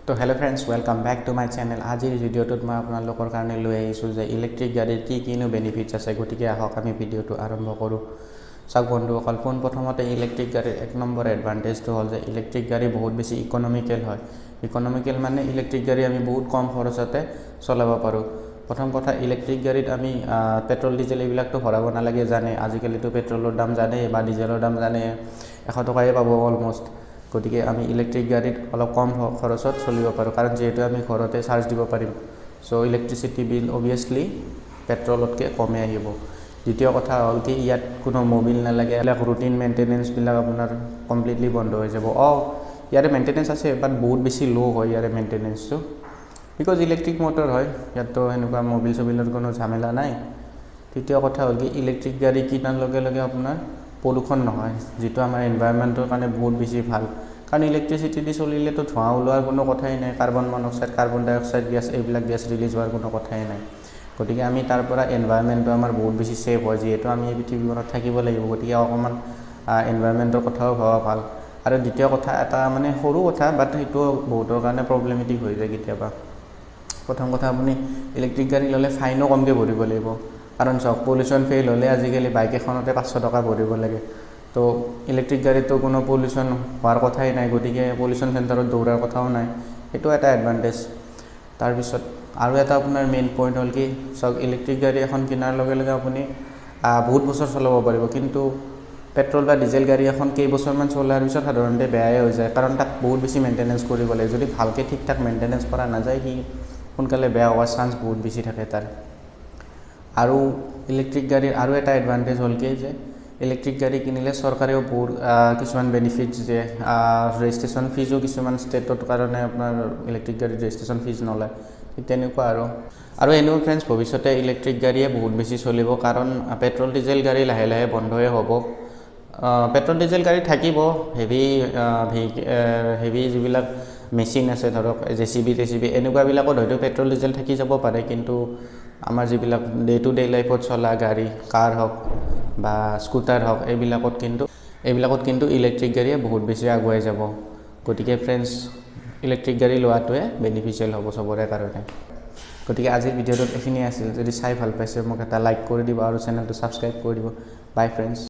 তো hello' friends, welcome back to my channel. আজিৰ ভিডিঅ'টোত মই আপোনালোকৰ কাৰণে লৈ আহিছোঁ যে ইলেক্ট্ৰিক গাড়ীৰ কিনো বেনিফিটছ আছে। গতিকে আহক আমি ভিডিঅ'টো আৰম্ভ কৰোঁ। চাওক বন্ধুসকল, পোনপ্ৰথমতে ইলেক্ট্ৰিক গাড়ীৰ এক নম্বৰ এডভান্টেজটো হ'ল যে ইলেক্ট্ৰিক গাড়ী বহুত বেছি ইকনমিকেল হয়। ইকনমিকেল মানে ইলেক্ট্ৰিক গাড়ী আমি বহুত কম খৰচতে চলাব পাৰোঁ। প্ৰথম কথা, ইলেক্ট্ৰিক গাড়ীত আমি পেট্ৰল ডিজেল এইবিলাকতো ভৰাব নালাগে। জানে আজিকালিতো পেট্ৰলৰ দাম জানে বা ডিজেলৰ দাম জানে, 100 টকাই পাব অলম'ষ্ট। গতিকে আমি ইলেক্ট্ৰিক গাড়ীত অলপ কম খৰচত চলিব পাৰোঁ, কাৰণ যিহেতু আমি ঘৰতে চাৰ্জ দিব পাৰিম। চ' ইলেক্ট্ৰিচিটি বিল অভিয়াছলি পেট্ৰলতকৈ কমে আহিব। দ্বিতীয় কথা হ'ল কি, ইয়াত কোনো মবিল নালাগে। এইবিলাক ৰুটিন মেইনটেনেঞ্চবিলাক আপোনাৰ কমপ্লিটলি বন্ধ হৈ যাব। ইয়াৰে মেইনটেনেঞ্চ আছে, বাট বহুত বেছি ল' হয় ইয়াৰে মেইনটেনেঞ্চটো, বিকজ ইলেক্ট্ৰিক মটৰ হয়। ইয়াততো এনেকুৱা মবিল চবিলৰ কোনো ঝামেলা নাই। তৃতীয় কথা হ'ল কি, ইলেক্ট্ৰিক গাড়ী কিনাৰ লগে লগে আপোনাৰ পলিউশ্যন নহয়, যিটো আমাৰ এনভাইৰনমেণ্টৰ কাৰণে বহুত বেছি ভাল। কাৰণ ইলেক্ট্ৰিচিটি দি চলিলেতো ধোঁৱা ওলোৱাৰ কোনো কথাই নাই। Carbon monoxide, carbon dioxide gas, এইবিলাক গেছ ৰিলিজ হোৱাৰ কোনো কথাই নাই। গতিকে আমি তাৰ পৰা এনভাইৰনমেণ্টটো আমাৰ বহুত বেছি ছেফ হয়। যিহেতু আমি এই পৃথিৱীখনত থাকিব লাগিব, গতিকে অকণমান এনভাইৰনমেণ্টৰ কথাও ভবা ভাল। আৰু দ্বিতীয় কথা, এটা মানে সৰু কথা, বাট সেইটো বহুতৰ কাৰণে প্ৰব্লেমেটিক হৈ যায় কেতিয়াবা। প্ৰথম কথা, আপুনি ইলেক্ট্ৰিক গাড়ী ল'লে ফাইনো কমকৈ ভৰিব লাগিব। কাৰণ চাওক, পলিউশ্যন ফেইল হ'লে আজিকালি বাইক এখনতে 500 টকা ভৰিব লাগে। তো ইলেক্ট্ৰিক গাড়ীতো কোনো পলিউশ্যন হোৱাৰ কথাই নাই, গতিকে পলিউশ্যন চেণ্টাৰত দৌৰাৰ কথাও নাই। সেইটো এটা এডভান্টেজ। তাৰপিছত আৰু এটা আপোনাৰ মেইন পইণ্ট হ'ল কি, চাওক, ইলেক্ট্ৰিক গাড়ী এখন কিনাৰ লগে লগে আপুনি বহুত বছৰ চলাব পাৰিব। কিন্তু পেট্ৰল বা ডিজেল গাড়ী এখন কেইবছৰমান চলাৰ পিছত সাধাৰণতে বেয়াই হৈ যায়, কাৰণ তাক বহুত বেছি মেইনটেনেঞ্চ কৰিব লাগে। যদি ভালকৈ ঠিক ঠাক মেইনটেনেঞ্চ কৰা নাযায়, সি সোনকালে বেয়া হোৱাৰ চান্স বহুত বেছি থাকে তাৰ। আৰু ইলেক্ট্ৰিক গাড়ীৰ আৰু এটা এডভান্টেজ হ'ল কি, যে ইলেক্ট্ৰিক গাড়ী কিনিলে চৰকাৰেও বহুত কিছুমান বেনিফিটছ দিয়ে। ৰেজিষ্ট্ৰেশ্যন ফিজো কিছুমান ষ্টেটৰ কাৰণে আপোনাৰ ইলেক্ট্ৰিক গাড়ীৰ ৰেজিষ্ট্ৰেশ্যন ফিজ নলয়। ঠিক তেনেকুৱা আৰু এনেও ফ্ৰেণ্ডছ, ভৱিষ্যতে ইলেক্ট্ৰিক গাড়ীয়ে বহুত বেছি চলিব, কাৰণ পেট্ৰল ডিজেল গাড়ী লাহে লাহে বন্ধই হ'ব। পেট্ৰল ডিজেল গাড়ী থাকিব, হেভি যিবিলাক মেচিন আছে, ধৰক JCB এনেকুৱাবিলাকত হয়তো পেট্ৰল ডিজেল থাকি যাব পাৰে। কিন্তু আমাৰ যিবিলাক ডে টু ডে লাইফত চলা গাড়ী, কাৰ হওক বা স্কুটাৰ হওক, এইবিলাকত কিন্তু ইলেক্ট্ৰিক গাড়ীয়ে বহুত বেছি আগুৱাই যাব। গতিকে ফ্ৰেণ্ডছ, ইলেক্ট্ৰিক গাড়ী লোৱাটোৱে বেনিফিচিয়েল হ'ব চবৰে কাৰণে। গতিকে আজিৰ ভিডিঅ'টোত এইখিনিয়ে আছিল। যদি চাই ভাল পাইছে, মোক এটা লাইক কৰি দিব আৰু চেনেলটো ছাবস্ক্ৰাইব কৰি দিব। বাই ফ্ৰেণ্ডছ।